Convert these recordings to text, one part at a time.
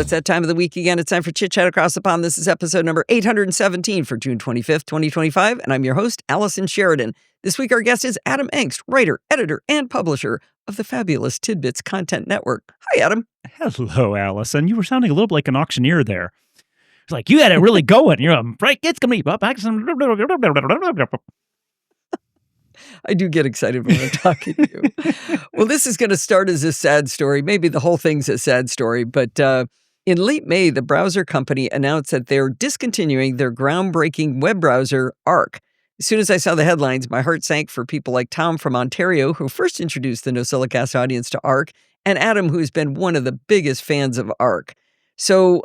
it's that time of the week again. It's time for Chitchat Across the Pond. This is episode number 817 for June 25th, 2025, and I'm your host, Allison Sheridan. This week, our guest is Adam Angst, writer, editor, and publisher of the fabulous Tidbits Content Network. Hi, Adam. Hello, Allison. You were sounding a little like an auctioneer there. It's like, you had it really going. You're right. It's going to be... I do get excited when I'm talking to you. Well, this is going to start as a sad story. Maybe the whole thing's a sad story. But in late May, the browser company announced that they're discontinuing their groundbreaking web browser, Arc. As soon as I saw the headlines, my heart sank for people like Tom from Ontario, who first introduced the NosillaCast audience to Arc, and Adam, who's been one of the biggest fans of Arc. So,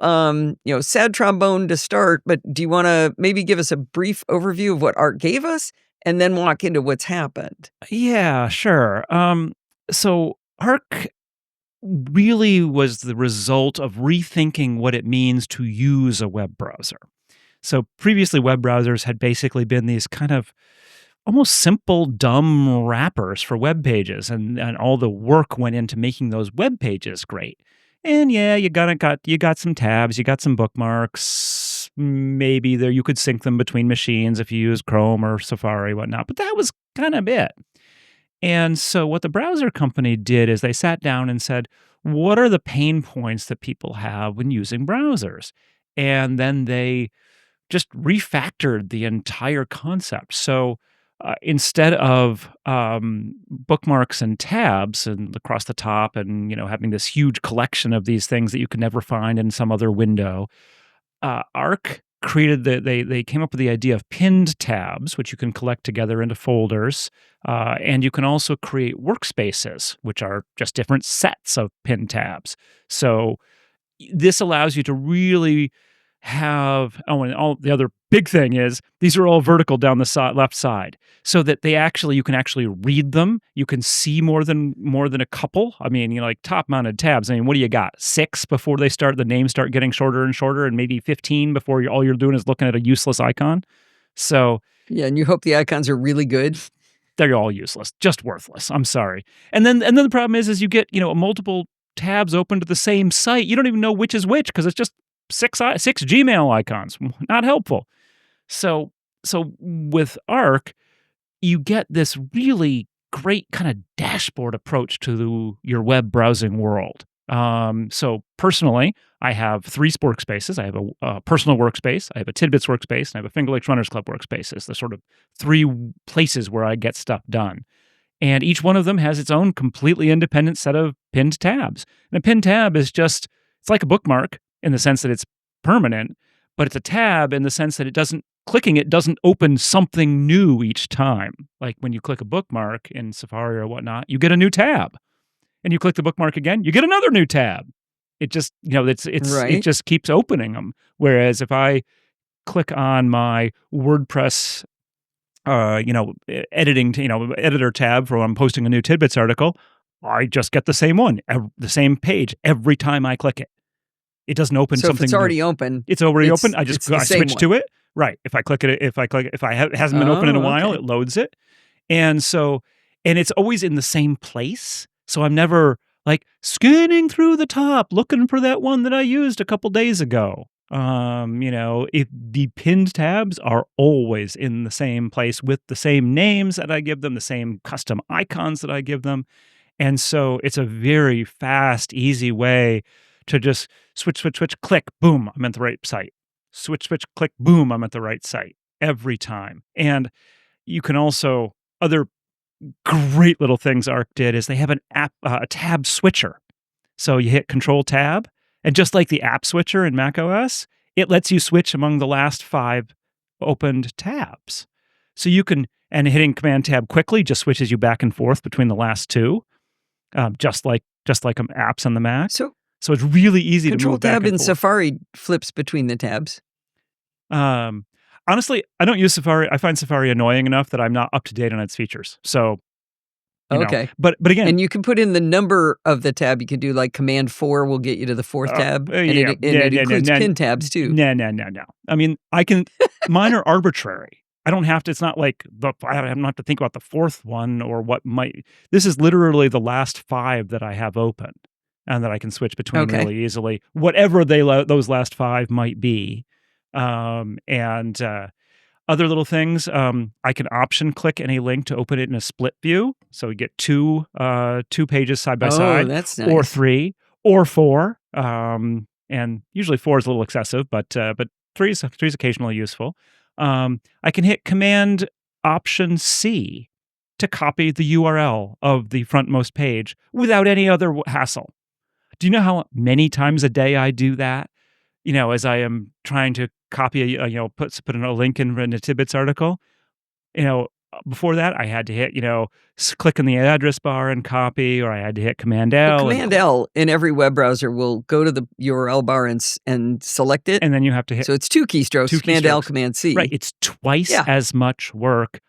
sad trombone to start, but do you want to maybe give us a brief overview of what Arc gave us? And then walk into what's happened. Yeah, sure. So Arc really was the result of rethinking what it means to use a web browser. So previously, web browsers had basically been these kind of almost simple, dumb wrappers for web pages, and all the work went into making those web pages great. And yeah, you got some tabs, you got some bookmarks. Maybe there you could sync them between machines if you use Chrome or Safari, whatnot. But that was kind of it. And so what the browser company did is they sat down and said, what are the pain points that people have when using browsers? And then they just refactored the entire concept. So instead of bookmarks and tabs and across the top and having this huge collection of these things that you could never find in some other window, Arc created they came up with the idea of pinned tabs, which you can collect together into folders, and you can also create workspaces, which are just different sets of pinned tabs. So this allows you to really have, and all the other big thing is these are all vertical down the left side, so that you can actually read them. You can see more than a couple. I mean, like top mounted tabs. I mean, what do you got? 6 before the names start getting shorter and shorter, and maybe 15 before all you're doing is looking at a useless icon. So yeah, and you hope the icons are really good. They're all useless, just worthless. I'm sorry. And then the problem is you get multiple tabs open to the same site. You don't even know which is which because it's just six Gmail icons. Not helpful. So with Arc, you get this really great kind of dashboard approach to your web browsing world. So personally, I have 3 workspaces. I have a personal workspace, I have a Tidbits workspace, and I have a Finger Lakes Runners Club workspaces. The sort of 3 places where I get stuff done. And each one of them has its own completely independent set of pinned tabs. And a pinned tab is it's like a bookmark in the sense that it's permanent, but it's a tab in the sense that clicking it doesn't open something new each time. Like when you click a bookmark in Safari or whatnot, you get a new tab. And you click the bookmark again, you get another new tab. It just, right. It just keeps opening them. Whereas if I click on my WordPress, editor tab for when I'm posting a new Tidbits article, I just get the same one, the same page every time I click it. It doesn't open something. So if it's already open, it's already open. I switch to it. Right. If I click it, it hasn't been open in a while, okay. It loads it. And it's always in the same place. So I'm never like scanning through the top, looking for that one that I used a couple days ago. If the pinned tabs are always in the same place with the same names that I give them, the same custom icons that I give them. And so it's a very fast, easy way to just switch, click, boom, I'm at the right site. Switch, click, boom, I'm at the right site every time. And you can also, other great little things Arc did is they have an app, a tab switcher. So you hit Control Tab, and just like the app switcher in macOS, it lets you switch among the last 5 opened tabs. So you can, and hitting Command Tab quickly just switches you back and forth between the last 2, just like apps on the Mac. So it's really easy to move back and forth. Control Tab in Safari flips between the tabs. Honestly, I don't use Safari. I find Safari annoying enough that I'm not up to date on its features. So, okay. But again, and you can put in the number of the tab. You can do like Command 4 will get you to the 4th tab, and it includes pin tabs too. No. I mean, mine are arbitrary. I don't have to. It's not like I don't have to think about the 4th one or what might. This is literally the last 5 that I have open. and that I can switch between Okay. really easily, whatever those last 5 might be. And other little things, I can option click any link to open it in a split view, so we get two pages side by Oh, side, that's or nice. 3, or 4. And usually 4 is a little excessive, but 3 is occasionally useful. I can hit Command Option C to copy the URL of the frontmost page without any other hassle. Do you know how many times a day I do that? As I am trying to copy put in a link in a Tidbits article. Before that, I had to hit, click in the address bar and copy, or I had to hit Command Well, L, Command L in every web browser will go to the URL bar and select it. and then you have to hit So it's 2 keystrokes, 2 Command L, keystrokes. Command C. Right, it's twice Yeah. as much work,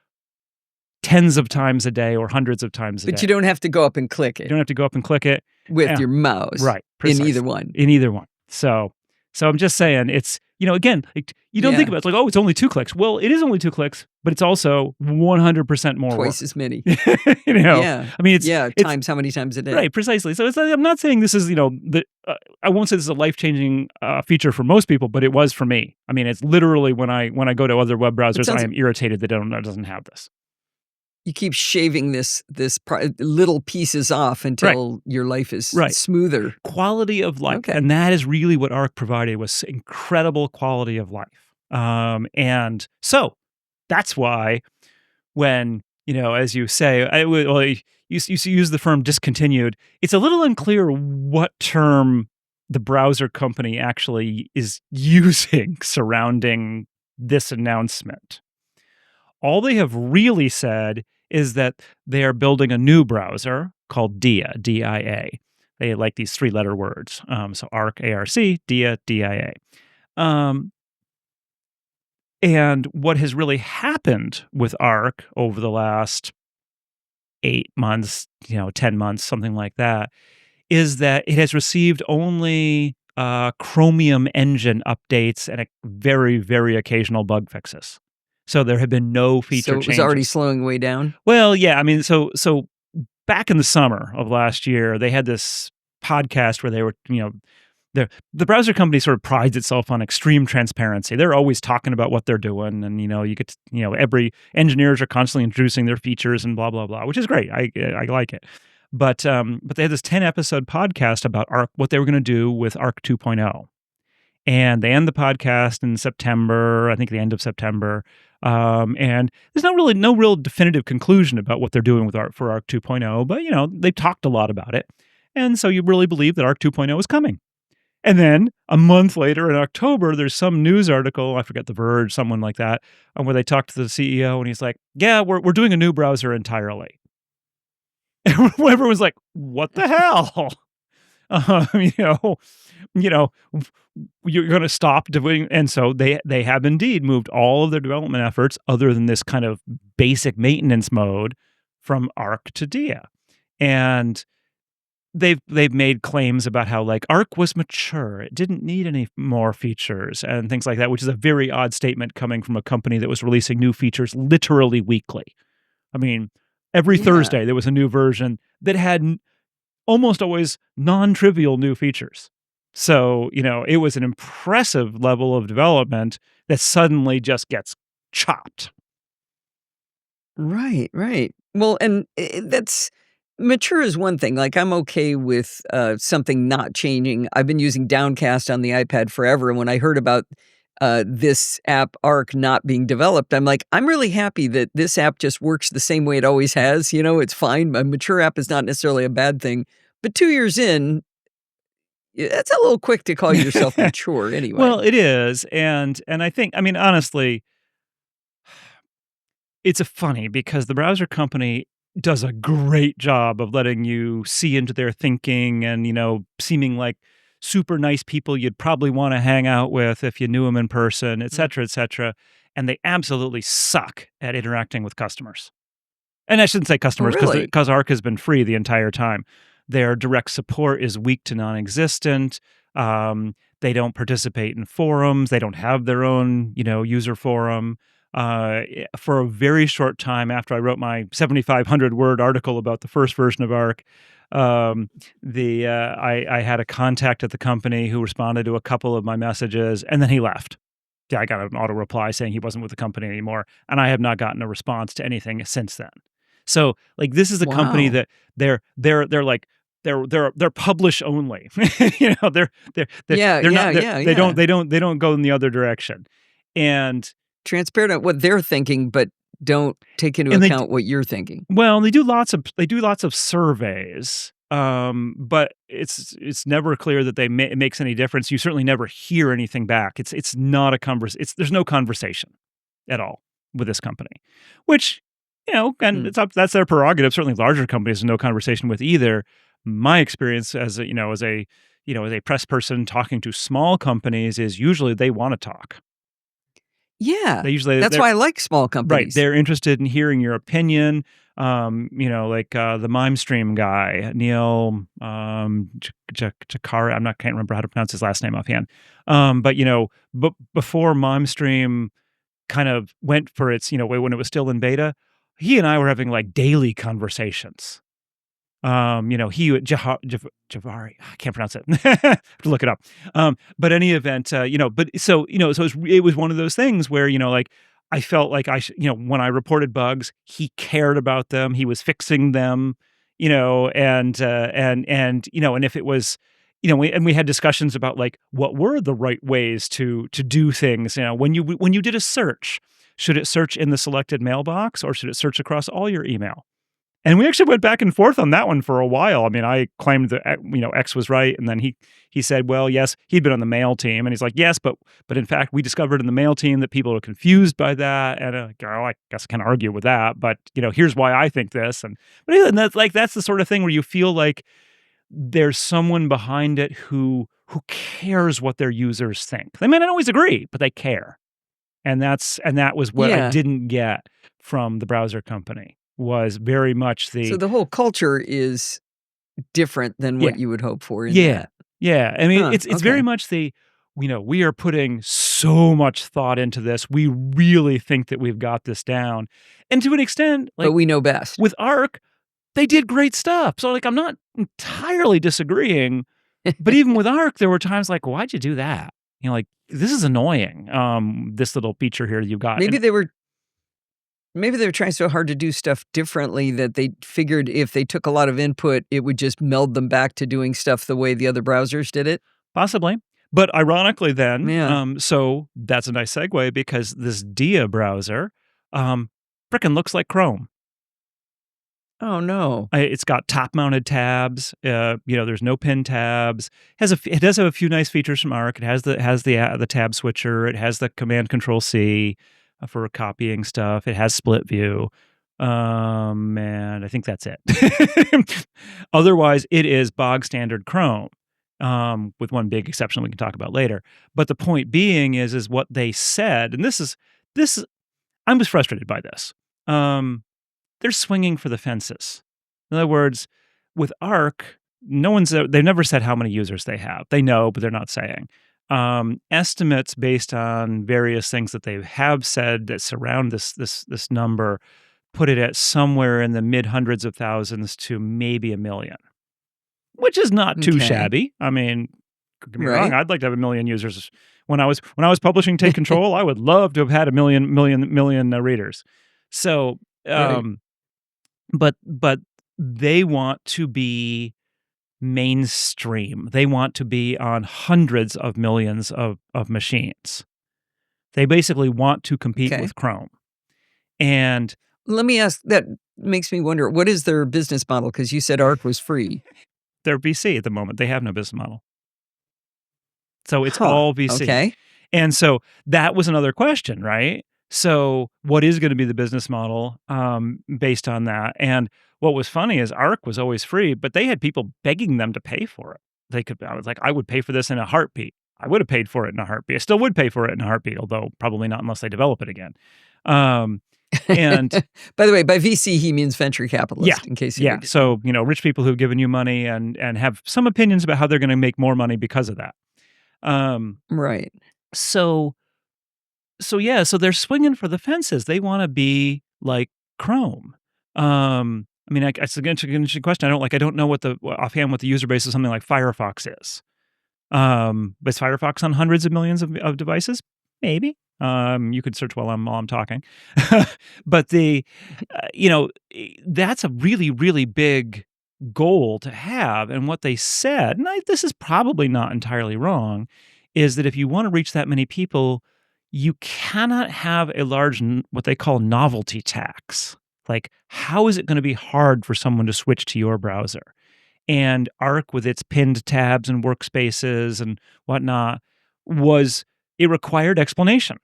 tens of times a day or hundreds of times a day. But you don't have to go up and click You it don't have to go up and click it. with Yeah. your mouse. Right, In precisely. either one. In either one. So I'm just saying, it's, again, like, you don't think Yeah. about it, it's like, oh, it's only 2 clicks. Well, it is only 2 clicks, but it's also 100% more Twice work. as many. Yeah. I mean, it's times how many times a day. right, precisely. So it's, I'm not saying this is, I won't say this is a life-changing feature for most people, but it was for me. I mean, it's literally when I go to other web browsers, I am irritated that it doesn't have this. You keep shaving this little pieces off until your life is smoother. Quality of life. Okay. And that is really what Arc provided, was incredible quality of life. And so that's why when, as you say, you use the term discontinued, it's a little unclear what term the browser company actually is using surrounding this announcement. All they have really said is that they are building a new browser called Dia, D-I-A. They like these 3-letter words. So Arc, A-R-C, Dia, D-I-A. And what has really happened with Arc over the last 8 months, 10 months, something like that, is that it has received only Chromium engine updates and very, very occasional bug fixes. So there have been no feature changes. So it was already slowing way down? Well, yeah. I mean, so back in the summer of last year, they had this podcast where they were, the browser company sort of prides itself on extreme transparency. They're always talking about what they're doing, and you get every engineers are constantly introducing their features and blah blah blah, which is great. I like it. But they had this 10-episode podcast about Arc, what they were going to do with Arc 2.0. And they end the podcast in September, I think the end of September. And there's no real definitive conclusion about what they're doing with Arc 2.0, but they've talked a lot about it. And so you really believe that Arc 2.0 is coming. And then a month later in October, there's some news article, I forget, The Verge, someone like that, where they talk to the CEO and he's like, yeah, we're doing a new browser entirely. And everyone's like, what the hell? You're going to stop doing, and so they have indeed moved all of their development efforts, other than this kind of basic maintenance mode, from Arc to Dia, and they've made claims about how Arc was mature, it didn't need any more features and things like that, which is a very odd statement coming from a company that was releasing new features literally weekly. I mean, every Thursday there was a new version that had almost always non-trivial new features. So, it was an impressive level of development that suddenly just gets chopped. Right. Well, and that's mature is one thing. I'm okay with something not changing. I've been using Downcast on the iPad forever, and when I heard about this app Arc not being developed, I'm like, I'm really happy that this app just works the same way it always has. It's fine. A mature app is not necessarily a bad thing. But 2 years in, that's a little quick to call yourself mature anyway. Well, it is. And I think, honestly, it's funny because the browser company does a great job of letting you see into their thinking and, seeming like super nice people you'd probably want to hang out with if you knew them in person, et cetera, et cetera. And they absolutely suck at interacting with customers. And I shouldn't say customers because Arc has been free the entire time. Their direct support is weak to non-existent. They don't participate in forums. They don't have their own, user forum. for a very short time after I wrote my 7,500 word article about the first version of Arc. I had a contact at the company who responded to a couple of my messages, and then he left. Yeah, I got an auto reply saying he wasn't with the company anymore, and I have not gotten a response to anything since then. So, like, this is a company Wow. that they're like they're publish only. You know, Yeah, they're not yeah, yeah, they yeah. don't go in the other direction, and Transparent at what they're thinking, but don't take into and they account what you're thinking. Well, they do lots of surveys, but it's never clear that it makes any difference. You certainly never hear anything back. It's not a there's no conversation at all with this company, which, you know, and Hmm. that's their prerogative. Certainly, larger companies no conversation with either. My experience as as a press person talking to small companies is usually they want to talk. Yeah, They usually that's they're why I like small Right, companies. they're interested in hearing your opinion. Like, the MimeStream guy, Neil, Chakara, can't remember how to pronounce his last name offhand. But, before MimeStream kind of went for its, when it was still in beta, he and I were having, like, daily conversations. He Javari, I can't pronounce it. Have to look it up. But any event, it was one of those things where, like, I felt like when I reported bugs, he cared about them. He was fixing them, and if it was, we had discussions about, like, what were the right ways to do things. When you did a search, should it search in the selected mailbox or should it search across all your email? And we actually went back and forth on that one for a while. I mean, I claimed that X was right, and then he said, well, yes, he'd been on the mail team, and he's like, yes, but in fact, we discovered in the mail team that people are confused by that, and I guess I can argue with that, but here's why I think this, and that's the sort of thing where you feel like there's someone behind it who cares what their users think. They may not always agree, but they care. And that was what I Yeah. didn't get from the browser company, was very much So the the whole culture is different than yeah, what you would hope for in yeah, that. yeah. I mean, Huh, it's very okay. much we are putting so much thought into this. We really think that we've got this down. And to an extent, But like we know best. with Arc, they did great stuff. So, like, I'm not entirely disagreeing, but even with Arc, there were times like, "Why'd you do that?" Like, "This is annoying, this little feature here you've got." Maybe they were trying so hard to do stuff differently that they figured if they took a lot of input, it would just meld them back to doing stuff the way the other browsers did it. Possibly. But ironically then, Yeah. so that's a nice segue because this Dia browser, frickin' looks like Chrome. Oh, no. It's got top-mounted tabs. There's no pin tabs. It does have a few nice features from Arc. It has the tab switcher. It has the Command Control C for copying stuff. It has split view. And I think that's it. Otherwise, it is bog standard Chrome, with one big exception we can talk about later. But the point being is what they said, and this. I was frustrated by this. They're swinging for the fences. In other words, with Arc, they've never said how many users they have. They know, but they're not saying. Estimates based on various things that they have said that surround this number put it at somewhere in the mid hundreds of thousands to maybe 1 million, which is not too Okay. shabby. I mean, don't get me wrong, Right. I'd like to have 1 million users. When I was publishing Take Control, I would love to have had 1 million readers. So, Right. but they want to be mainstream. They want to be on hundreds of millions of machines. They basically want to compete Okay. with Chrome. And Let me ask, that makes me wonder, what is their business model? Because you said Arc was free. they're VC at the moment. They have no business model. So it's Huh. all VC. Okay. And so that was another question, right? So what is going to be the business model based on that? And what was funny is Arc was always free, but they had people begging them to pay for it. I was like, I would pay for this in a heartbeat. I would have paid for it in a heartbeat. I still would pay for it in a heartbeat, although probably not unless they develop it again. Um, and By the way, by VC, he means venture yeah, capitalist, in case you yeah. didn't know. So, rich people who've given you money and have some opinions about how they're going to make more money because of that. Um, Right. so so they're swinging for the fences. They want to be like Chrome. I mean, it's an interesting question. I don't know offhand what the user base of something like Firefox is. But is Firefox on hundreds of millions of devices? Maybe. You could search while I'm talking. But that's a really, really big goal to have. And what they said, and this is probably not entirely wrong, is that if you want to reach that many people, you cannot have a large, what they call novelty tax. Like, how is it going to be hard for someone to switch to your browser? And Arc, with its pinned tabs and workspaces and whatnot, it required explanation.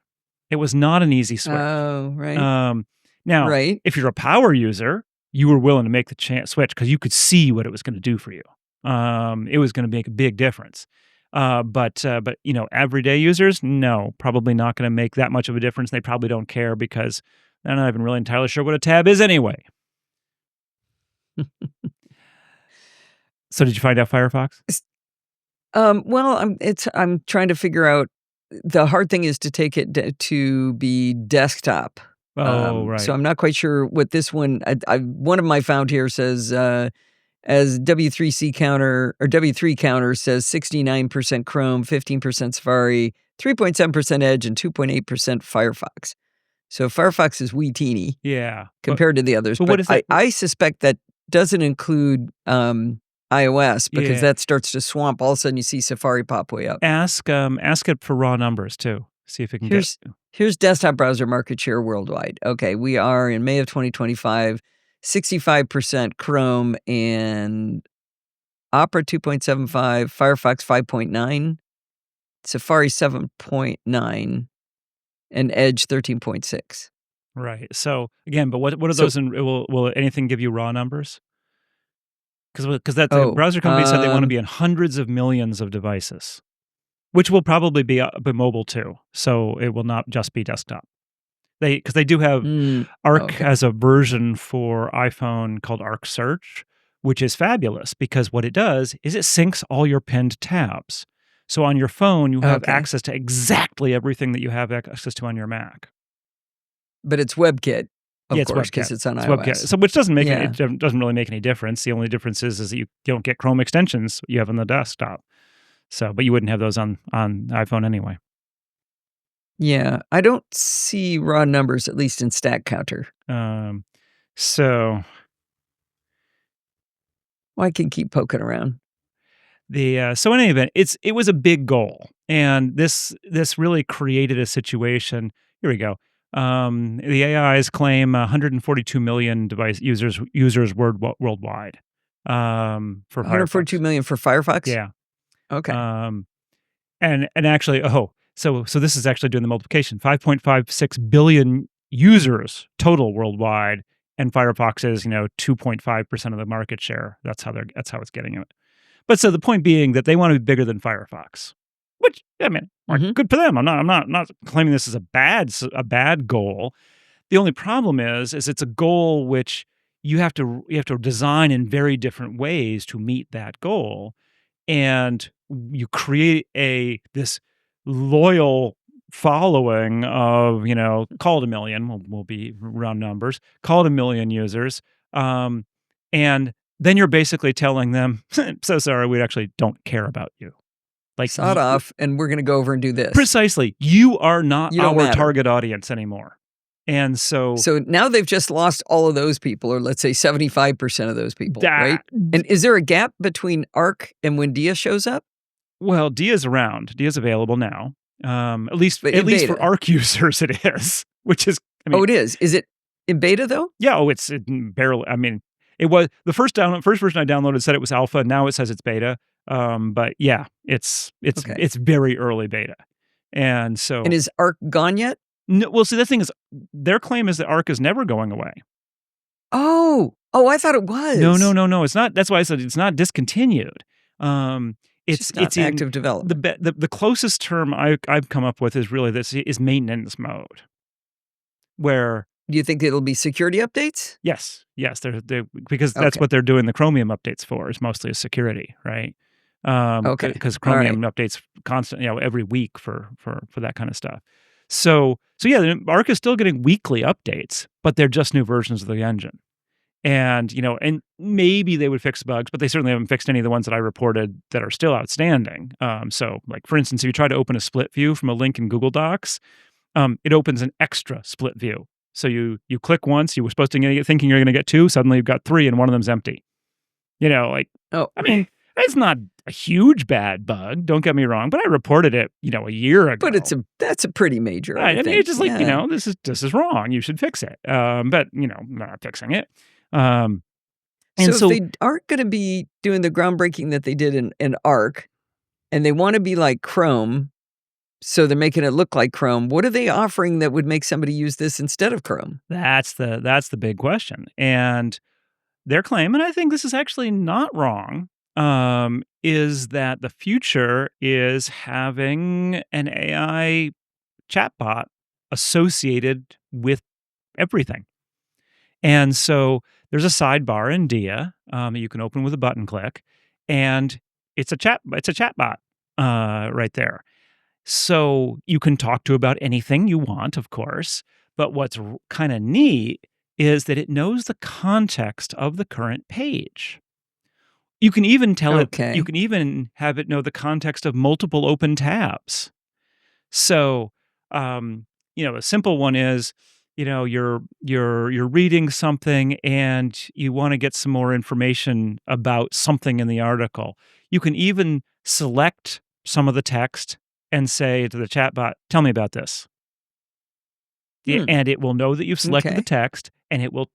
It was not an easy switch. Oh, right. Now, right. if you're a power user, you were willing to make the switch because you could see what it was going to do for you. It was going to make a big difference. But everyday users, no, probably not going to make that much of a difference. They probably don't care because they're not even really entirely sure what a tab is anyway. So did you find out Firefox? Well, I'm trying to figure out. The hard thing is to take it to be desktop. Oh, right. So I'm not quite sure what this one. One of my found here says as W3C counter or W3 counter says 69% Chrome, 15% Safari, 3.7% Edge, and 2.8% Firefox. So Firefox is wee teeny, compared to the others. But what is that? I suspect that doesn't include iOS because that starts to swamp. All of a sudden, you see Safari pop way up. Ask it for raw numbers too. See if it can Here's desktop browser market share worldwide. Okay, we are in May of 2025, 65% Chrome and Opera 2.75, Firefox 5.9, Safari 7.9, and Edge 13.6. Right. So again, but what are those? Will anything give you raw numbers? Because the browser company said they want to be in hundreds of millions of devices, which will probably be mobile too. So it will not just be desktop. Because they do have Arc has a version for iPhone called Arc Search, which is fabulous because what it does is it syncs all your pinned tabs. So on your phone, you have access to exactly everything that you have access to on your Mac. But it's WebKit. Of course, because it's on iOS. WebKit. So, which doesn't it doesn't really make any difference. The only difference is that you don't get Chrome extensions you have on the desktop. So, but you wouldn't have those on iPhone anyway. Yeah, I don't see raw numbers, at least in Stack Counter. So I can keep poking around. So in any event, it was a big goal, and this really created a situation. Here we go. The AIs claim 142 million device users worldwide. For 142 million for Firefox? Yeah. Okay. And actually, so this is actually doing the multiplication. 5.56 billion users total worldwide, and Firefox is 2.5% of the market share. That's how it's getting it. But so the point being that they want to be bigger than Firefox. Which, I mean, good for them. I'm not claiming this is a bad goal. The only problem is it's a goal which you have to design in very different ways to meet that goal, and you create this loyal following of call it 1 million. Will be round numbers. Call it 1 million users, and then you're basically telling them, "So sorry, we actually don't care about you." Like, sawed off, and we're going to go over and do this. Precisely. You are not our target audience anymore. And so now they've just lost all of those people, or let's say 75% of those people, right? And is there a gap between Arc and when Dia shows up? Well, Dia's around. Dia's available now. At least for Arc users it is, which is... it is. Is it in beta, though? Yeah, it's barely... I mean, it was... The first version I downloaded said it was alpha. Now it says it's beta. But yeah, it's very early beta. And so... And is Arc gone yet? No, well, see, the thing is, their claim is that Arc is never going away. Oh, I thought it was. No, it's not. That's why I said it's not discontinued. It's not active development. The closest term I've come up with is really this is maintenance mode. Where do you think it'll be security updates? Yes, because that's what they're doing the Chromium updates for. Is mostly a security, right? Because Chromium updates constantly, every week for that kind of stuff. So yeah, Arc is still getting weekly updates, but they're just new versions of the engine. And, and maybe they would fix bugs, but they certainly haven't fixed any of the ones that I reported that are still outstanding. So, like, for instance, if you try to open a split view from a link in Google Docs, it opens an extra split view. So you click once, you were supposed to thinking you're going to get two, suddenly you've got three and one of them's empty. Oh, I mean, it's not a huge bad bug, don't get me wrong, but I reported it, a year ago. but that's a pretty major, I Right. would I mean, think. it's just like, Yeah. this is wrong. You should fix it. But, I'm not fixing it. Um, and So if so they aren't gonna be doing the groundbreaking that they did in Arc, and they wanna be like Chrome, so they're making it look like Chrome, what are they offering that would make somebody use this instead of Chrome? that's the big question. And their claim, and I think this is actually not wrong, is that the future is having an AI chatbot associated with everything. And so there's a sidebar in Dia you can open with a button click, and it's a chatbot right there. So you can talk to about anything you want, of course. But what's kind of neat is that it knows the context of the current page. You Okay. can even have it know the context of multiple open tabs. So, a simple one is, you're reading something and you want to get some more information about something in the article. You can even select some of the text and say to the chatbot, "Tell me about this." Hmm, And it will know that you've selected the okay. text, and it will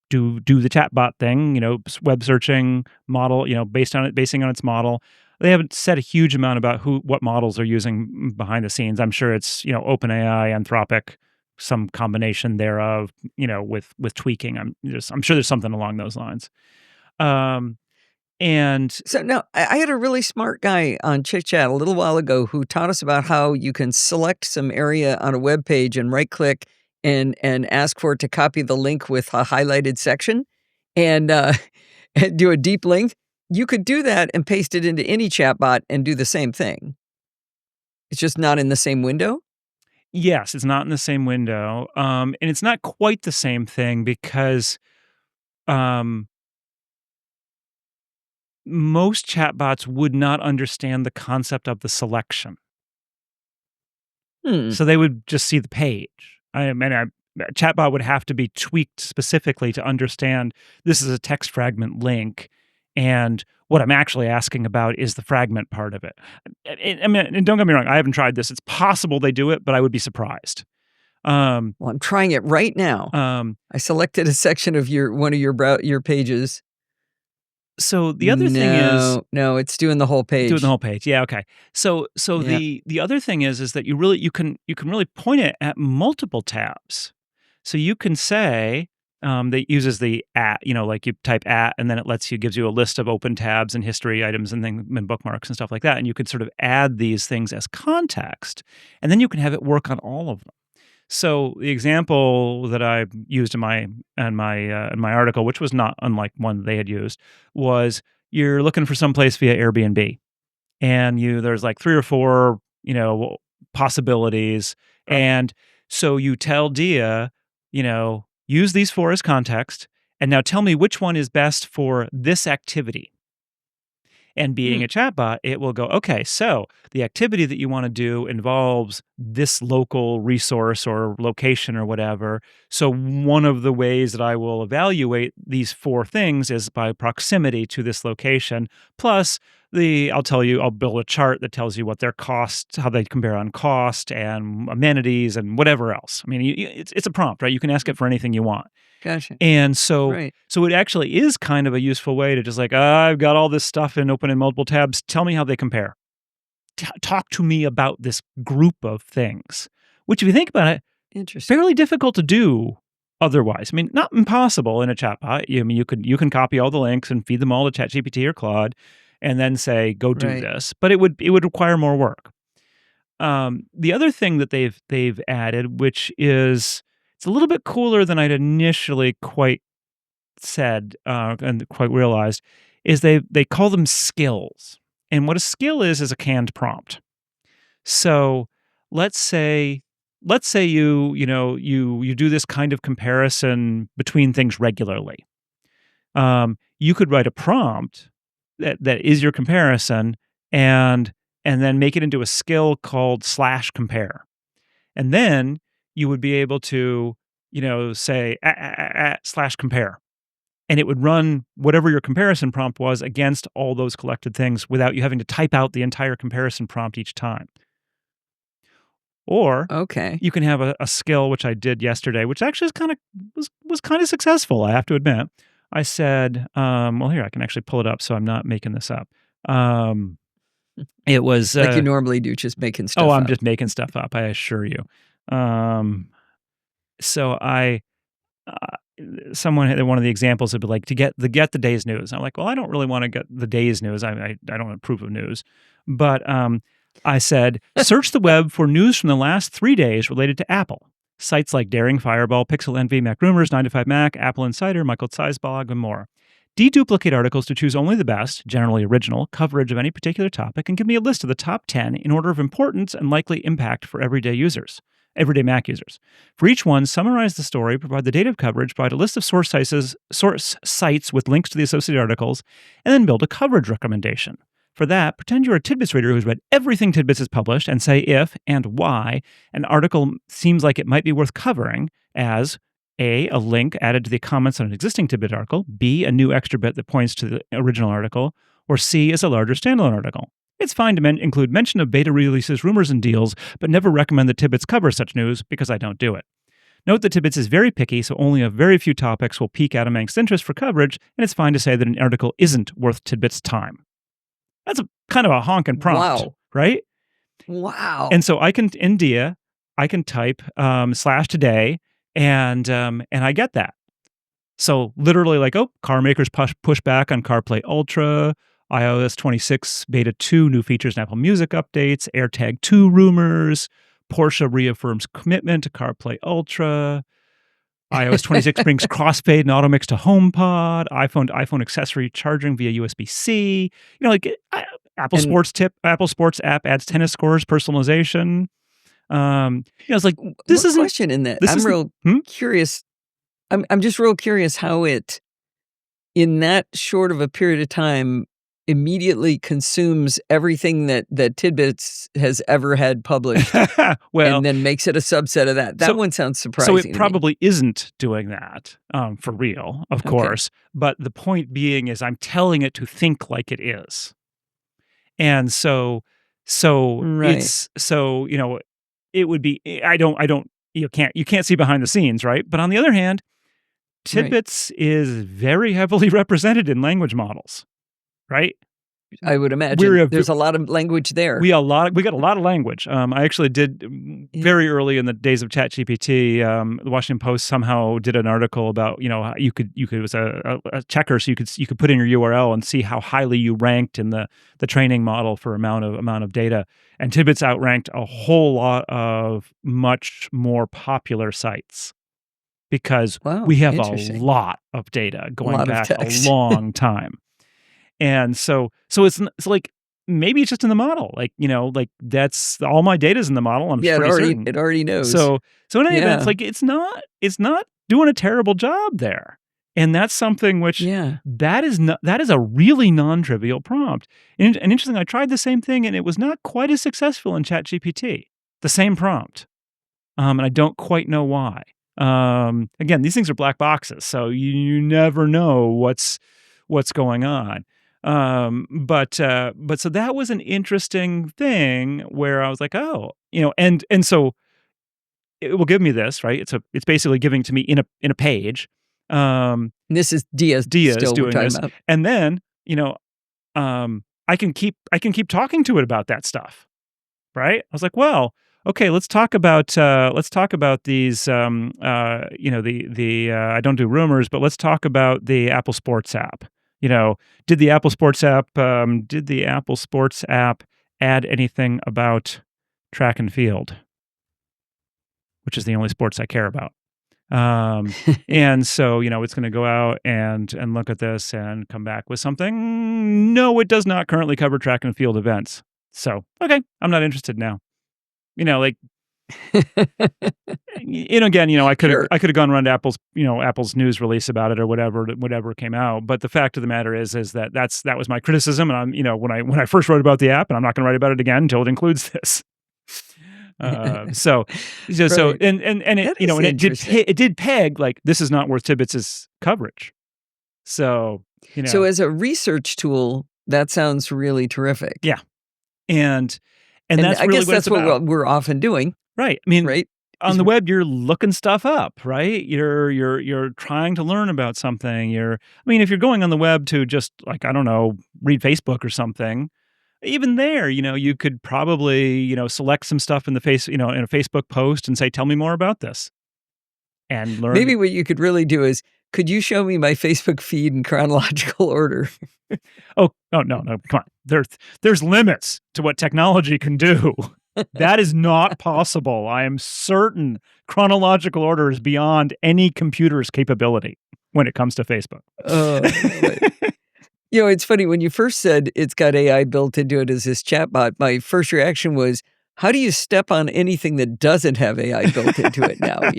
do the chatbot thing, web searching model, basing on its model. They haven't said a huge amount about what models they're using behind the scenes. I'm sure it's, OpenAI, Anthropic, some combination thereof, with tweaking. I'm sure there's something along those lines. Um, and So, no, I had a really smart guy on Chitchat a little while ago who taught us about how you can select some area on a web page and right-click and ask for it to copy the link with a highlighted section and, and do a deep link. You could do that and paste it into any chatbot and do the same thing. It's just not in the same window? yes, it's not in the same window. And it's not quite the same thing because, um, most chatbots would not understand the concept of the selection. Hmm, So they would just see the page. I mean, a chatbot would have to be tweaked specifically to understand this is a text fragment link, and what I'm actually asking about is the fragment part of it. I mean, and don't get me wrong, I haven't tried this. It's possible they do it, but I would be surprised. Um, well, I'm trying it right now. um, I selected a section of one of your pages. so the other thing is No, it's doing the whole doing the page. whole page. Yeah, okay. So Yeah. the other thing is that you can really point it at multiple tabs. So you can say that uses the at, like you type at, and then it gives you a list of open tabs and history items and bookmarks and stuff like that. And you could sort of add these things as context, and then you can have it work on all of them. So the example that I used in my article, which was not unlike one they had used, was you're looking for some place via Airbnb, and there's like three or four possibilities, and so you tell Dia, use these four as context, and now tell me which one is best for this activity. And being Hmm, a chatbot, it will go, okay, so the activity that you want to do involves this local resource or location or whatever. So one of the ways that I will evaluate these four things is by proximity to this location. Plus, I'll build a chart that tells you what their cost, how they compare on cost and amenities and whatever else. I mean, it's a prompt, right? You can ask it for anything you want. gotcha. And so Right. so it actually is kind of a useful way to just like, I've got all this stuff and open in multiple tabs. Tell me how they compare. Talk to me about this group of things, which if you think about it, Interesting. fairly difficult to do otherwise. I mean, not impossible in a chatbot. I mean, you can copy all the links and feed them all to ChatGPT or Claude and then say, go do Right. this. But it would require more work. The other thing that they've added, which is it's a little bit cooler than I'd initially quite said and quite realized, is they call them skills. And what a skill is a canned prompt. So let's say let's say you do this kind of comparison between things regularly. You could write a prompt that is your comparison, and then make it into a skill called /compare. And then you would be able to, say /compare. And it would run whatever your comparison prompt was against all those collected things without you having to type out the entire comparison prompt each time. Or Okay. you can have a skill, which I did yesterday, which actually was kind of successful, I have to admit. I said, well, here, I can actually pull it up so I'm not making this up. It was Like you normally do, just making stuff I'm up. just making stuff up, I assure you. So someone had one of the examples would be like to get the day's news. I'm like, well, I don't really want to get the day's news. I don't approve of news, but I said, search the web for news from the last 3 days related to Apple. Sites like Daring, Fireball, Pixel Envy, Mac Rumors, 9to5Mac, Apple Insider, Michael Tsai's blog, and more. Deduplicate articles to choose only the best, generally original, coverage of any particular topic, and give me a list of the top 10 in order of importance and likely impact for everyday Mac users. For each one, summarize the story, provide the date of coverage, provide a list of source sites with links to the associated articles, and then build a coverage recommendation. For that, pretend you're a Tidbits reader who's read everything Tidbits has published and say if and why an article seems like it might be worth covering as A, a link added to the comments on an existing Tidbit article, B, a new extra bit that points to the original article, or C, is a larger standalone article. It's fine to include mention of beta releases, rumors, and deals, but never recommend that Tidbits cover such news because I don't do it. Note that Tidbits is very picky, so only a very few topics will pique Adam Angst's interest for coverage, and it's fine to say that an article isn't worth Tidbits' time. That's kind of a honking prompt, Wow. right? Wow. And so I can type /today, and I get that. So literally, like, car makers push back on CarPlay Ultra, iOS 26 Beta 2 new features and Apple Music updates, AirTag 2 rumors, Porsche reaffirms commitment to CarPlay Ultra, iOS 26 brings crossfade and auto mix to HomePod, iPhone accessory charging via USB-C. Apple Sports app adds tennis scores, personalization. It's like this One isn't question in that. this I'm isn't- real curious. I'm just real curious how it, in that short of a period of time, immediately consumes everything that Tidbits has ever had published, well, and then makes it a subset of that. That so- one sounds surprising. So it to me. probably isn't doing that for real, of course. But the point being is I'm telling it to think like it is. And so Right. it would be, you can't see behind the scenes, right? But on the other hand, Tidbits is very heavily represented in language models, right? I would imagine there's a lot of language there. We got a lot of language. I actually did very early in the days of ChatGPT. The Washington Post somehow did an article about how you could it was a checker, so you could put in your URL and see how highly you ranked in the training model for amount of data. And Tidbits outranked a whole lot of much more popular sites because we have a lot of data going back a long time. And so it's like maybe it's just in the model, that's all my data's in the model. I'm pretty certain. It already knows. So in any event, it's not doing a terrible job there, and that's something which that is a really non-trivial prompt. And interesting, I tried the same thing, and it was not quite as successful in ChatGPT. The same prompt, and I don't quite know why. Again, these things are black boxes, so you never know what's going on. But so that was an interesting thing where I was like, and so it will give me this, right? It's basically giving to me in a page. This is Diaz still doing this, about. And then I can keep talking to it about that stuff, right? I was like, well, okay, let's talk about these. I don't do rumors, but let's talk about the Apple Sports app. Did the Apple Sports app add anything about track and field, which is the only sports I care about? And so, it's going to go out and look at this and come back with something. No, it does not currently cover track and field events. So, okay, I'm not interested now. And again, I could Sure. have gone around Apple's news release about it or whatever came out. But the fact of the matter is that that was my criticism, and when I first wrote about the app, and I'm not going to write about it again until it includes this. So Right. and it That is interesting. it did peg like this is not worth Tidbits' coverage. So So as a research tool, that sounds really terrific. yeah, and And that's I really guess what it's that's what about. we're often doing, Right. I mean, right? on Is the web, you're looking stuff up, right? You're trying to learn about something. If you're going on the web to just like, I don't know, read Facebook or something, even there, you could probably, select some stuff in in a Facebook post and say, tell me more about this and learn. maybe what you could really do is, could you show me my Facebook feed in chronological order? Oh, no, come on. There's limits to what technology can do. That is not possible. I am certain chronological order is beyond any computer's capability when it comes to Facebook. Oh, I love it. It's funny when you first said it's got AI built into it as this chatbot, my first reaction was, how do you step on anything that doesn't have AI built into it now?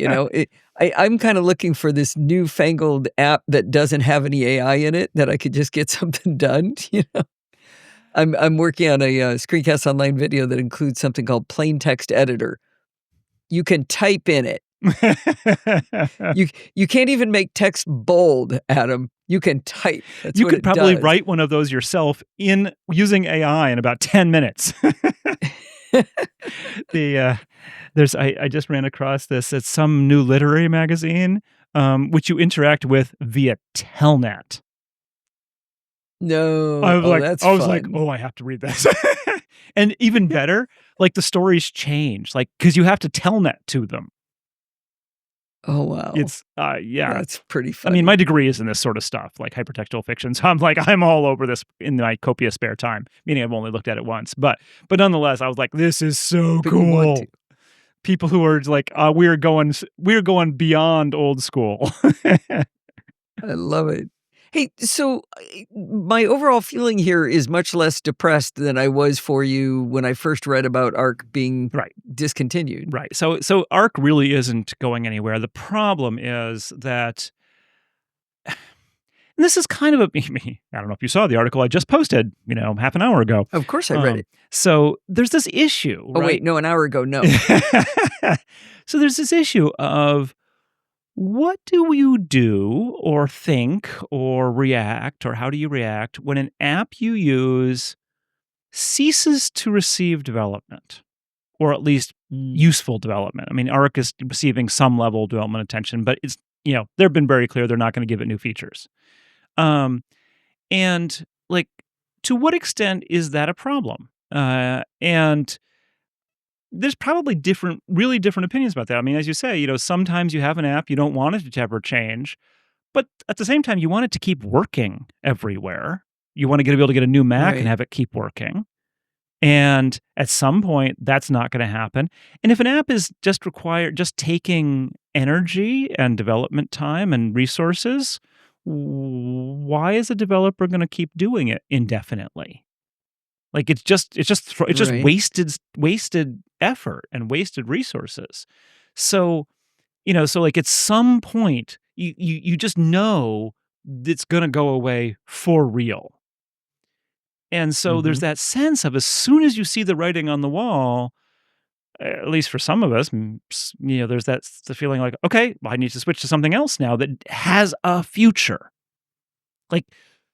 I'm kind of looking for this newfangled app that doesn't have any AI in it that I could just get something done. I'm working on a screencast online video that includes something called plain text editor. You can type in it. You can't even make text bold, Adam. You can type. That's You what could it probably does. write one of those yourself in using AI in about 10 minutes. I just ran across this. It's some new literary magazine, which you interact with via Telnet. No. Oh, that's I was like, fun. oh, I have to read this. And even better, like the stories change, like because you have to Telnet to them. Oh, wow. It's yeah. That's pretty I mean, funny. my degree is in this sort of stuff, like hypertextual fiction. So I'm all over this in my copious spare time. Meaning I've only looked at it once, but nonetheless, I was like, this is so But you want to. cool. People who are like, we're going beyond old school. I love it. Hey, so my overall feeling here is much less depressed than I was for you when I first read about ARC being Right. discontinued. Right. So ARC really isn't going anywhere. The problem is that, and this is kind of I don't know if you saw the article I just posted, half an hour ago. Of course I read it. So there's this issue, Oh, right? wait, no, an hour ago, no. So there's this issue of what do you do or think or react, or how do you react when an app you use ceases to receive development, or at least useful development? I mean, ARC is receiving some level of development attention, but it's, they've been very clear they're not going to give it new features. And like, to what extent is that a problem? And there's probably really different opinions about that. I mean, as you say, sometimes you have an app, you don't want it to ever change, but at the same time, you want it to keep working everywhere. You want to be able to get a new Mac and Right. have it keep working. And at some point, that's not going to happen. And if an app is just taking energy and development time and resources, why is a developer going to keep doing it indefinitely? Like it's just Right. wasted effort and wasted resources. So, so like at some point, you just know it's going to go away for real. And so there's Mhm. that sense of as soon as you see the writing on the wall, at least for some of us, there's the feeling like, okay, well, I need to switch to something else now that has a future. Like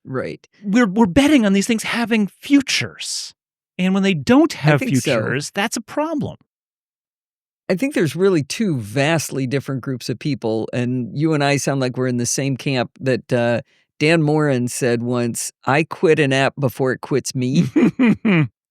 Right. we're betting on these things having futures. And when they don't I have think so. futures, that's a problem. I think there's really two vastly different groups of people, and you and I sound like we're in the same camp that, Dan Morin said once, "I quit an app before it quits me."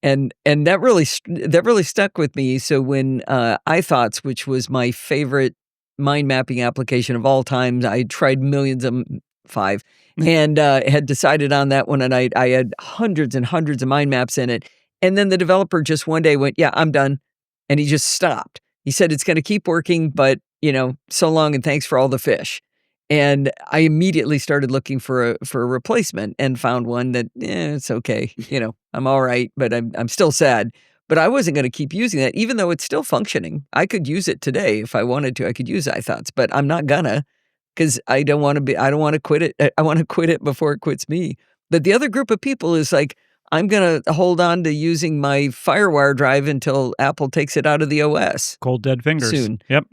And that really stuck with me. So when, iThoughts, which was my favorite mind mapping application of all time, I tried millions of 'em 5, and, had decided on that one, and I had hundreds and hundreds of mind maps in it, and then the developer just one day went, "Yeah, I'm done," and he just stopped. He said, "It's gonna keep working, but, so long and thanks for all the fish." And I immediately started looking for a replacement and found one that, it's okay, I'm alright, but I'm still sad. But I wasn't gonna keep using that, even though it's still functioning. I could use it today if I wanted to. I could use iThoughts, but I'm not gonna, 'cause I don't wanna quit it. I wanna quit it before it quits me. But the other group of people is like, I'm gonna hold on to using my FireWire drive until Apple takes it out of the OS Cold dead fingers. soon, Yep.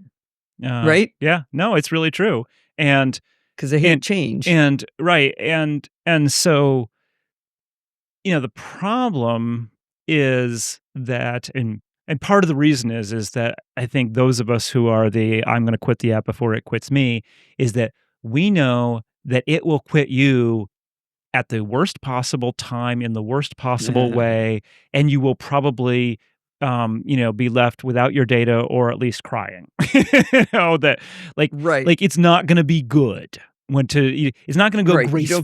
right? Yeah. No, it's really true. And 'Cause they hate and change. and right. And so, the problem is that, and part of the reason is that I think those of us who are the I'm going to quit the app before it quits me, is that we know that it will quit you at the worst possible time in the worst possible way, and you will probably be left without your data, or at least crying. That, like Right, like it's not going to be good it's not going to go right. gracefully.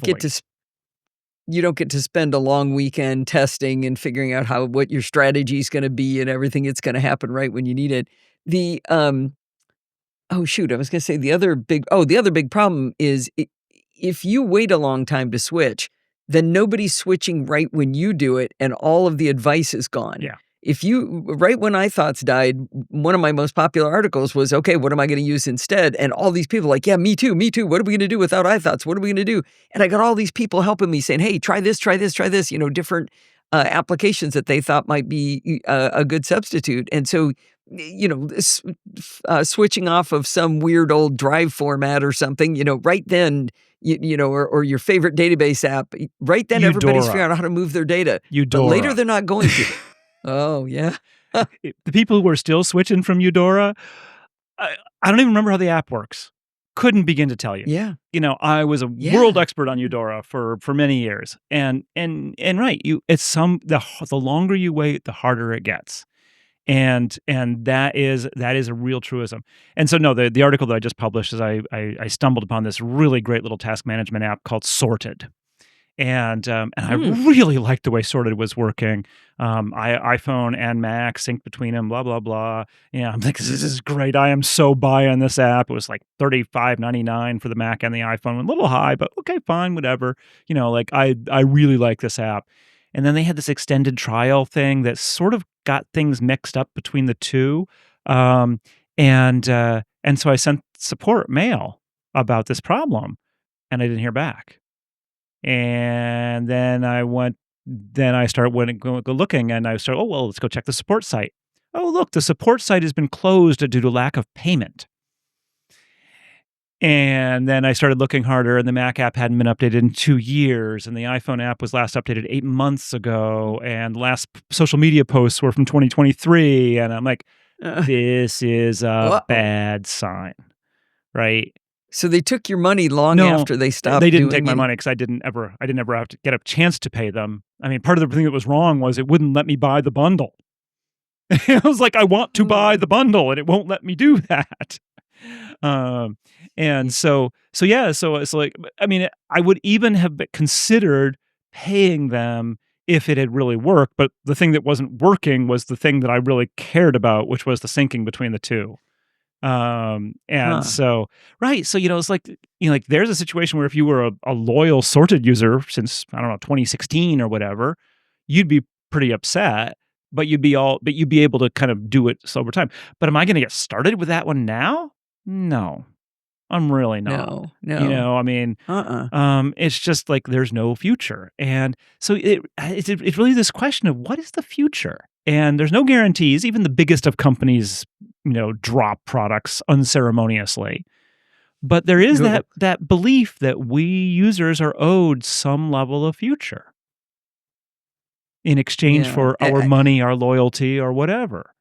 You don't get to spend a long weekend testing and figuring out what your strategy is gonna be and everything. It's gonna happen right when you need it. The, oh, shoot, I was gonna say the other big problem is if you wait a long time to switch, then nobody's switching right when you do it, and all of the advice is gone. Yeah. If you right when iThoughts died, one of my most popular articles was, "Okay, what am I gonna use instead?" And all these people like, "Yeah, me too, me too. What are we gonna do without iThoughts? What are we gonna do?" And I got all these people helping me saying, "Hey, try this, try this, try this," different, applications that they thought might be a good substitute. And so, switching off of some weird old drive format or something, right then, or your favorite database app, right then everybody's Eudora. figuring out how to move their data. But Eudora. later they're not going to. Oh, yeah. The people who are still switching from Eudora, I don't even remember how the app works. Couldn't begin to tell you. Yeah. I was a Yeah. world expert on Eudora for many years, and right, the longer you wait, the harder it gets, and that is a real truism. And so, no, the article that I just published is I stumbled upon this really great little task management app called Sorted. And I really liked the way Sorted was working. iPhone and Mac sync between them, blah blah blah. Yeah, I'm like, this is great. I am so buying this app. It was like $35.99 for the Mac and the iPhone, a little high, but okay, fine, whatever. I really like this app. And then they had this extended trial thing that sort of got things mixed up between the two. And so I sent support mail about this problem, and I didn't hear back. And then I started looking, and I started, oh, well, let's go check the support site. Oh, look, the support site has been closed due to lack of payment. And then I started looking harder, and the Mac app hadn't been updated in 2 years, and the iPhone app was last updated 8 months ago, and the last social media posts were from 2023, and I'm like, this is a bad sign, right? So they took your money long after they stopped. They didn't take my money because I didn't ever have to get a chance to pay them. I mean, part of the thing that was wrong was it wouldn't let me buy the bundle. I was like, I want to buy the bundle, and it won't let me do that. And so it's like, I mean, I would even have considered paying them if it had really worked, but the thing that wasn't working was the thing that I really cared about, which was the syncing between the two. So, right. So, it's like, like there's a situation where if you were a loyal Sorted user since, I don't know, 2016 or whatever, you'd be pretty upset, but you'd be able to kind of do it over time. But am I going to get started with that one now? No, I'm really not. No. I mean, it's just like there's no future. And so it's really this question of what is the future? And there's no guarantees. Even the biggest of companies, drop products unceremoniously. But there is that belief that we users are owed some level of future in exchange for our money, our loyalty, or whatever.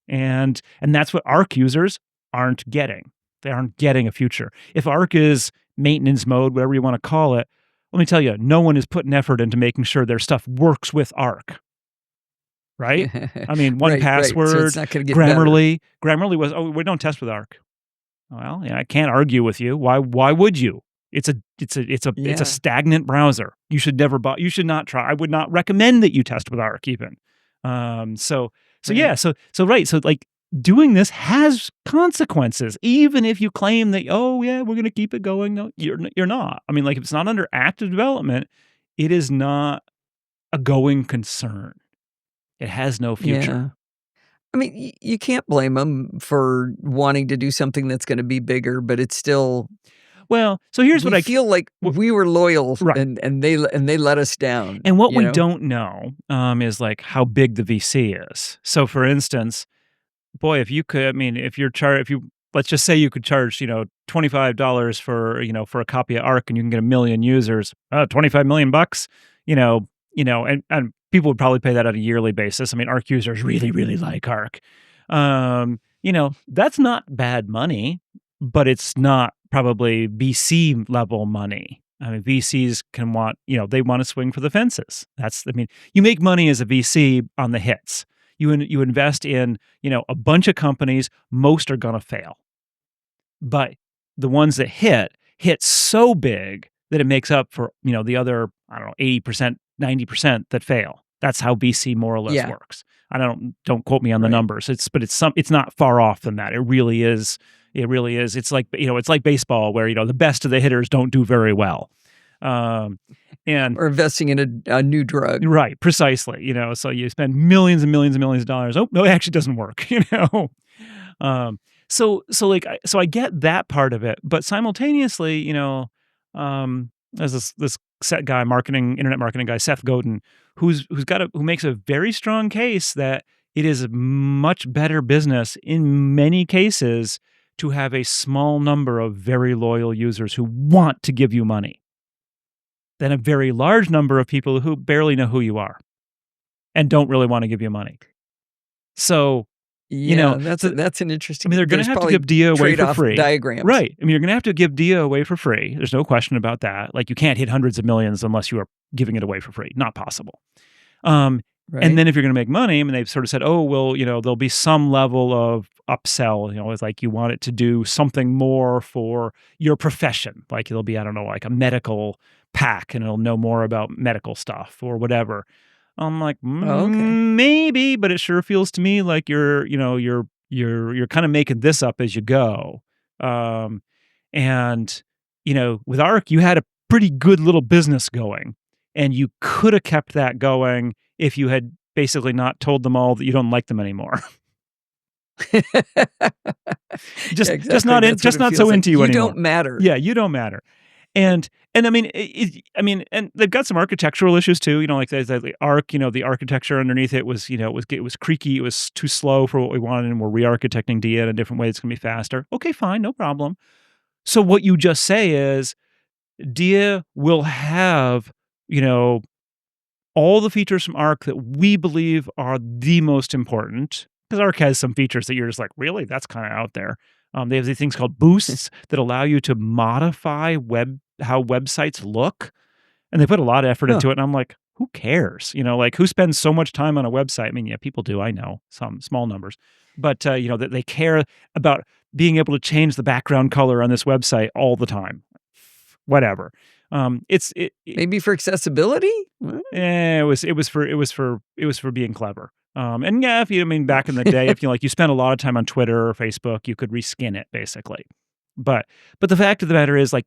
And that's what Arc users aren't getting. They aren't getting a future. If Arc is maintenance mode, whatever you want to call it, let me tell you, no one is putting effort into making sure their stuff works with Arc. Right? I mean, 1Password, right. So it's not gonna get Grammarly. Grammarly was, we don't test with Arc. Well, I can't argue with you. Why would you? It's a stagnant browser. You should not try. I would not recommend that you test with Arc even. So like doing this has consequences, even if you claim that, oh yeah, we're going to keep it going. No, you're not. I mean, like if it's not under active development, it is not a going concern. It has no future. Yeah. I mean, you can't blame them for wanting to do something that's gonna be bigger, but it's still Well, so here's what we I feel like w we were loyal right. and they let us down, And what you we know? don't know, is, like, how big the VC is. So, for instance, boy, if you could I mean, if you let's just say you could charge, $25 for, for a copy of Arc and you can get 1,000,000 users, 25,000,000 bucks, and people would probably pay that on a yearly basis. I mean, Arc users really, really like Arc. That's not bad money, but it's not probably VC level money. I mean, VCs can want, they want to swing for the fences. You make money as a VC on the hits. You invest in, a bunch of companies, most are gonna fail. But the ones that hit so big that it makes up for, the other, I don't know, 80%, 90% that fail. That's how VC more or less Yeah. works. Don't quote me on the Right. numbers. It's not far off than that. It really is. It really is. It's like baseball where, the best of the hitters don't do very well. And Or investing in a new drug. Right, precisely, so you spend millions and millions and millions of dollars. Oh, no, it actually doesn't work, So I get that part of it, but simultaneously, there's this set guy, internet marketing guy, Seth Godin, who makes a very strong case that it is a much better business in many cases to have a small number of very loyal users who want to give you money than a very large number of people who barely know who you are and don't really want to give you money. So, Yeah, that's an interesting. they're going to have to give Dia away for trade-off free. diagrams. Right. I mean, you're going to have to give Dia away for free. There's no question about that. Like, you can't hit hundreds of millions unless you are giving it away for free. Not possible. Right. And then if you're going to make money, I mean, they've sort of said, oh, well, there'll be some level of upsell, it's like you want it to do something more for your profession. Like there'll be, I don't know, like a medical pack and it'll know more about medical stuff or whatever. I'm like, Oh, okay. maybe, but it sure feels to me like you're kind of making this up as you go. And with Arc, you had a pretty good little business going, and you could have kept that going if you had basically not told them all that you don't like them anymore. just not so into you anymore. You don't matter. Yeah, you don't matter. And I mean, and they've got some architectural issues too. Like there's the Arc. The architecture underneath it was, it was creaky. It was too slow for what we wanted, and we're re-architecting Dia in a different way. It's gonna be faster. Okay, fine, no problem. So what you just say is, Dia will have, all the features from Arc that we believe are the most important. Because Arc has some features that you're just like, really? That's kind of out there. They have these things called boosts that allow you to modify how websites look. And they put a lot of effort into it. And I'm like, who cares? Like who spends so much time on a website? I mean, yeah, people do. I know, some small numbers. But, that they care about being able to change the background color on this website all the time. Whatever. Maybe for accessibility. It was for being clever. And yeah, back in the day, if you spent a lot of time on Twitter or Facebook, you could reskin it basically. But the fact of the matter is, like,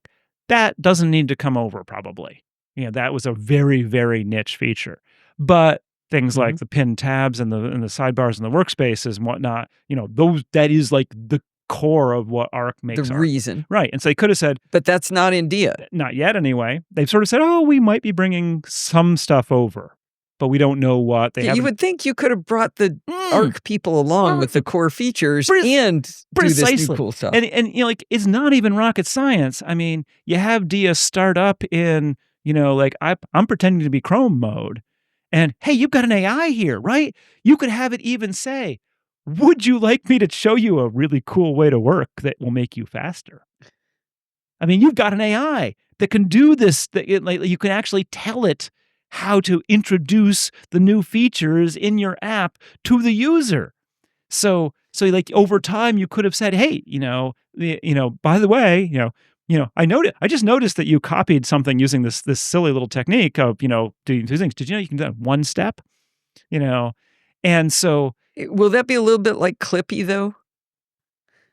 that doesn't need to come over probably. That was a very, very niche feature. But things like the pinned tabs and the sidebars and the workspaces and whatnot, that is like the core of what Arc makes. The Arc. reason. Right. And so they could have said, but that's not in Dia. Not yet anyway. They've sort of said, oh, we might be bringing some stuff over, but we don't know what. You would think you could have brought the Arc people along with the core features and do this new cool stuff. And it's not even rocket science. I mean, you have Dia start up in, I'm pretending to be Chrome mode. And hey, you've got an AI here, right? You could have it even say, would you like me to show you a really cool way to work that will make you faster? I mean, you've got an AI that can do this. You can actually tell it how to introduce the new features in your app to the user. So over time, you could have said, hey, by the way, I just noticed that you copied something using this silly little technique of, doing two things. Did you know you can do that in one step? And so. Will that be a little bit like Clippy, though?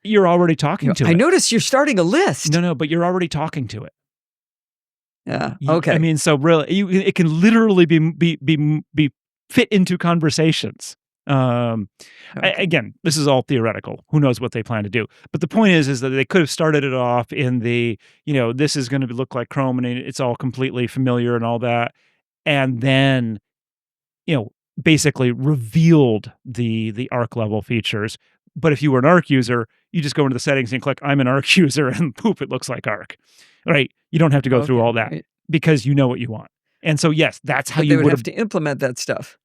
You're already talking to it. I noticed you're starting a list. No, but you're already talking to it. Yeah. Okay. So really, it can literally be fit into conversations. Again, this is all theoretical. Who knows what they plan to do? But the point is that they could have started it off in the, this is going to look like Chrome and it's all completely familiar and all that. And then, basically revealed the Arc level features. But if you were an Arc user, you just go into the settings and click, I'm an Arc user, and poof, it looks like Arc. Right? You don't have to go through all that because you know what you want. And so, yes, that's how you would have to implement that stuff.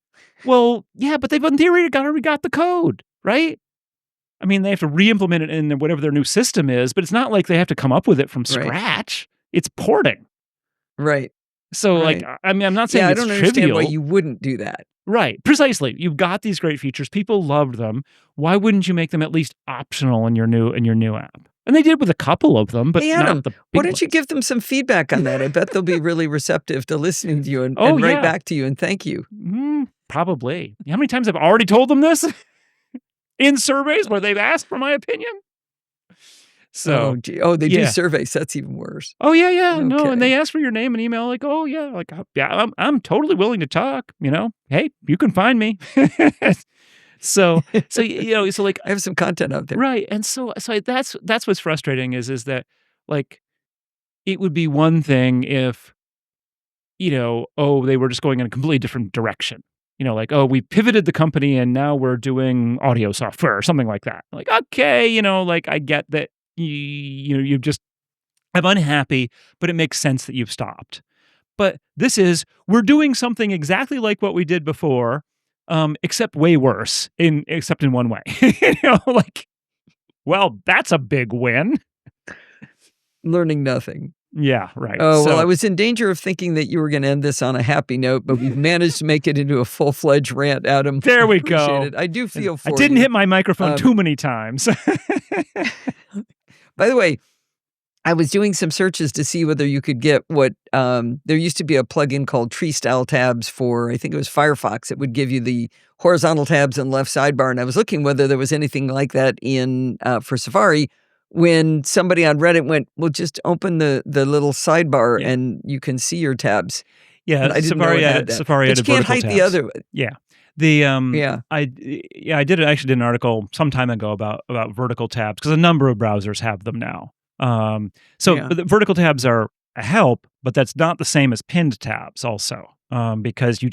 Well, yeah, but they've in theory already got the code, right? I mean, they have to re-implement it in whatever their new system is, but it's not like they have to come up with it from scratch. It's porting. Right. So, right. I'm not saying it's I don't trivial. understand why you wouldn't do that. Right. Precisely. You've got these great features. People loved them. Why wouldn't you make them at least optional in your new app? And they did with a couple of them, but hey, Adam, not the big why don't you ones. give them some feedback on that? I bet they'll be really receptive to listening to you and write back to you and thank you. Probably. How many times I've already told them this in surveys where they've asked for my opinion? So, they do surveys. That's even worse. Oh yeah. Okay. No, and they ask for your name and email. Like, I'm totally willing to talk. Hey, you can find me. So like I have some content out there, right? And so that's what's frustrating is that like it would be one thing if they were just going in a completely different direction. We pivoted the company and now we're doing audio software or something like that. Like, okay, I get that you just I'm unhappy, but it makes sense that you've stopped. But we're doing something exactly like what we did before, except way worse except in one way. Well, that's a big win. Learning nothing. Yeah, right. Oh, well, I was in danger of thinking that you were going to end this on a happy note, but we've managed to make it into a full-fledged rant, Adam. There we go. It. I do feel for you. I didn't hit my microphone too many times. By the way, I was doing some searches to see whether you could get what there used to be a plugin called tree-style tabs for, I think it was Firefox. It would give you the horizontal tabs and left sidebar, and I was looking whether there was anything like that for Safari. When somebody on Reddit went, well, just open the little sidebar and you can see your tabs. Yeah, Safari had but you can't hide the other. Yeah. I actually did an article some time ago about vertical tabs because a number of browsers have them now. But the vertical tabs are a help, but that's not the same as pinned tabs also. Because if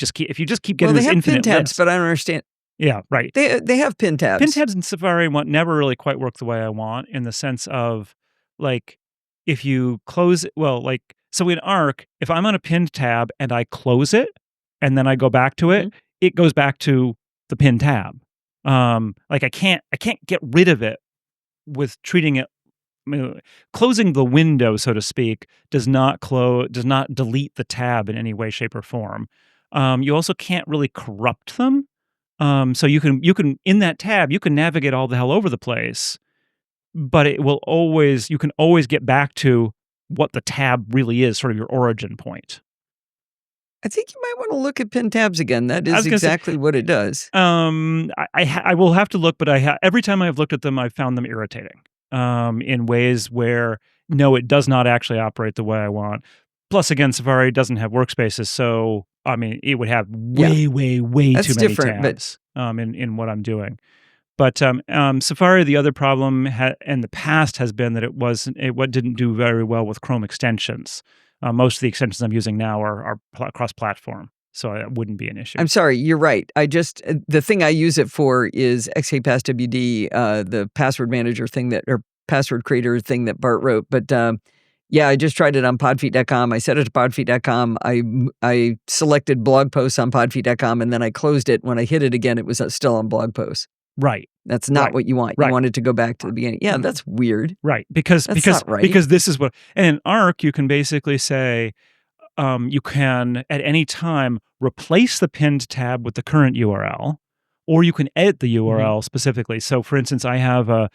you just keep getting this infinite pinned tabs, list, but I don't understand. Yeah, right. They have pin tabs. Pin tabs in Safari never really quite work the way I want in the sense of like if you close it, so in Arc, if I'm on a pinned tab and I close it and then I go back to it, it goes back to the pinned tab. I can't get rid of it with treating it. Closing the window, so to speak, does not delete the tab in any way, shape, or form. You also can't really corrupt them. So you can in that tab you can navigate all the hell over the place, but you can always get back to what the tab really is, sort of your origin point. I think you might want to look at pin tabs again. That is exactly what it does. I will have to look, but every time I've looked at them, I've found them irritating in ways where no, it does not actually operate the way I want. Plus, again, Safari doesn't have workspaces, so I mean, it would have way too many tabs in what I'm doing. But Safari, the other problem in the past has been that it didn't do very well with Chrome extensions. Most of the extensions I'm using now are cross-platform, so that wouldn't be an issue. I'm sorry, you're right. The thing I use it for is XKPassWD, the password manager thing or password creator thing that Bart wrote. But yeah, I just tried it on podfeet.com. I set it to podfeet.com. I selected blog posts on podfeet.com, and then I closed it. When I hit it again, it was still on blog posts. Right. That's not what you want. You want it to go back to the beginning. Yeah, that's weird. Right. Because this is what, and in Arc, you can basically say, you can at any time replace the pinned tab with the current URL, or you can edit the URL specifically. So for instance, I have a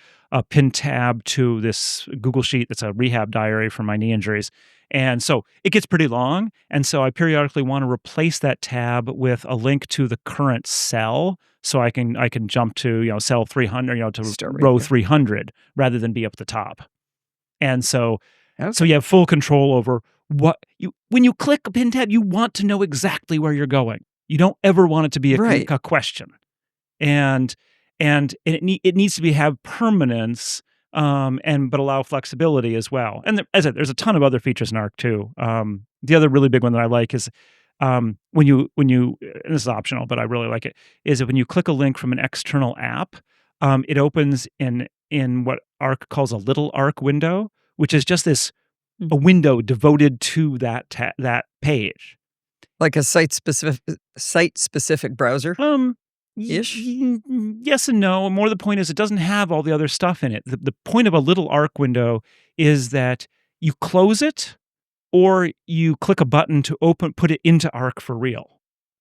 pinned tab to this Google Sheet that's a rehab diary for my knee injuries. And so it gets pretty long. And so I periodically want to replace that tab with a link to the current cell. So I can jump to, cell 300, to row 300 rather than be up the top. And so you have full control over when you click a pin tab, you want to know exactly where you're going. You don't ever want it to be Right. a question. And it needs to have permanence, but allow flexibility as well. And as I said, there's a ton of other features in Arc too. The other really big one that I like is when you and this is optional, but I really like it, is that when you click a link from an external app, it opens in what Arc calls a little Arc window, which is just a window devoted to that page. Like a site-specific browser? Ish? Yes and no. More the point is it doesn't have all the other stuff in it. The point of a little Arc window is that you close it or you click a button to put it into Arc for real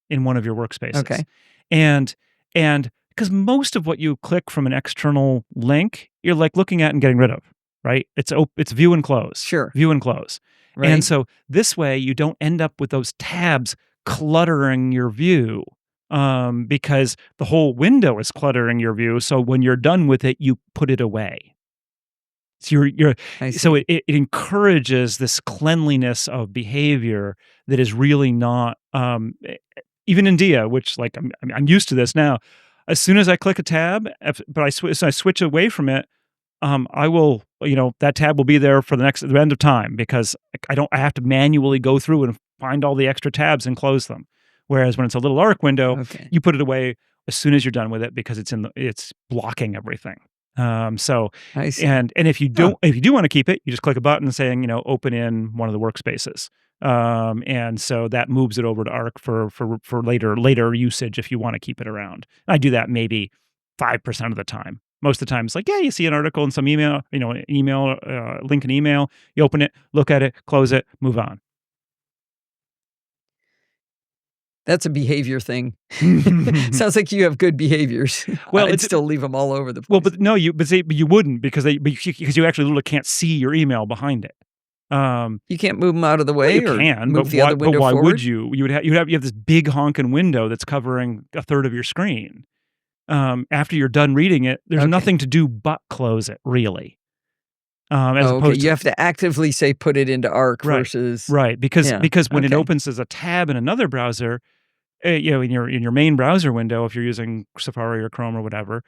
in one of your workspaces. Okay. And because most of what you click from an external link, you're like looking at and getting rid of, right? It's view and close. Sure. View and close. Right. And so this way you don't end up with those tabs cluttering your view, because the whole window is cluttering your view. So when you're done with it, you put it away. So it encourages this cleanliness of behavior that is really not, even in Dia, which like I'm used to this now. As soon as I click a tab, but I switch away from it, I will, that tab will be there for the end of time, because I have to manually go through and find all the extra tabs and close them. Whereas when it's a little Arc window, you put it away as soon as you're done with it, because it's blocking everything. So I see. and if you do want to keep it, you just click a button saying, open in one of the workspaces. And so that moves it over to Arc for later usage if you want to keep it around. I do that maybe 5% of the time. Most of the time, it's like, yeah, you see an article in some email, an email, link in email, you open it, look at it, close it, move on. That's a behavior thing. Sounds like you have good behaviors. Well, I'd still leave them all over the place. Well, but no, you wouldn't, because you actually literally can't see your email behind it. You can't move them out of the way, well, you can, move the other window but why forward? would you? You have this big honking window that's covering a third of your screen. After you're done reading it, there's nothing to do but close it, really. As opposed to, you have to actively say put it into Arc versus because when it opens as a tab in another browser, in your main browser window, if you're using Safari or Chrome or whatever,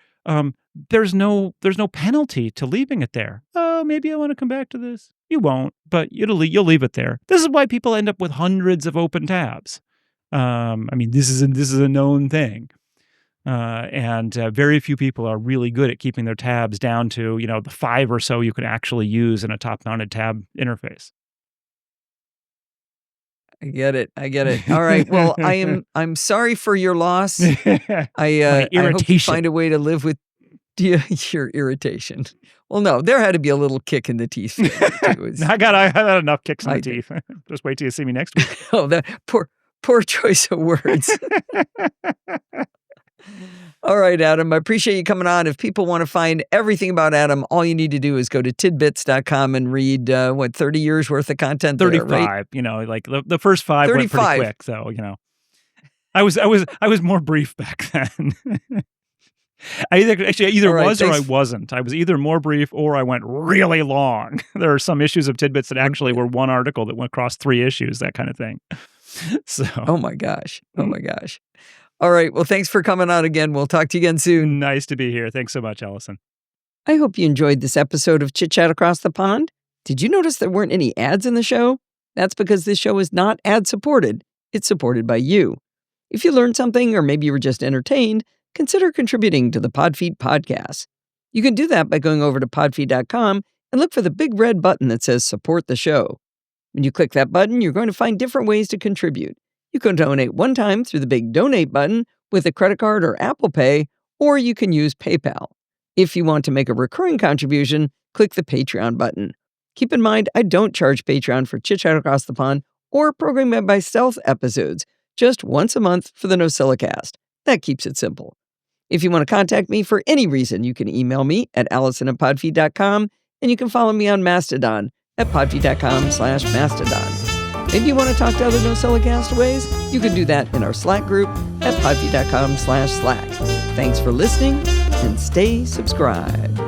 there's no penalty to leaving it there. Oh, maybe I want to come back to this. You won't, but you'll leave it there. This is why people end up with hundreds of open tabs. This is a known thing. And very few people are really good at keeping their tabs down to, the 5 or so you can actually use in a top-mounted tab interface. I get it. All right. Well, I'm sorry for your loss. I hope you find a way to live with your irritation. Well, no, there had to be a little kick in the teeth. Too. I had enough kicks in the teeth. Just wait till you see me next week. Oh, that poor choice of words. All right, Adam, I appreciate you coming on. If people want to find everything about Adam, all you need to do is go to tidbits.com and read, 30 years worth of content 35, there, right? like the first 5 went pretty quick. So, I was more brief back then. I either was or I wasn't. I was either more brief or I went really long. There are some issues of Tidbits that actually were one article that went across 3 issues, that kind of thing. So. Oh my gosh. All right. Well, thanks for coming on again. We'll talk to you again soon. Nice to be here. Thanks so much, Allison. I hope you enjoyed this episode of Chitchat Across the Pond. Did you notice there weren't any ads in the show? That's because this show is not ad-supported. It's supported by you. If you learned something, or maybe you were just entertained, consider contributing to the Podfeet podcast. You can do that by going over to podfeet.com and look for the big red button that says Support the Show. When you click that button, you're going to find different ways to contribute. You can donate one time through the big donate button with a credit card or Apple Pay, or you can use PayPal. If you want to make a recurring contribution, click the Patreon button. Keep in mind, I don't charge Patreon for Chitchat Across the Pond or Programming by Stealth episodes, just once a month for the NosillaCast. That keeps it simple. If you want to contact me for any reason, you can email me at allison@podfeet.com, and you can follow me on Mastodon at podfeet.com/Mastodon. Maybe you want to talk to other Nosilla castaways? You can do that in our Slack group at podfeet.com/Slack. Thanks for listening, and stay subscribed.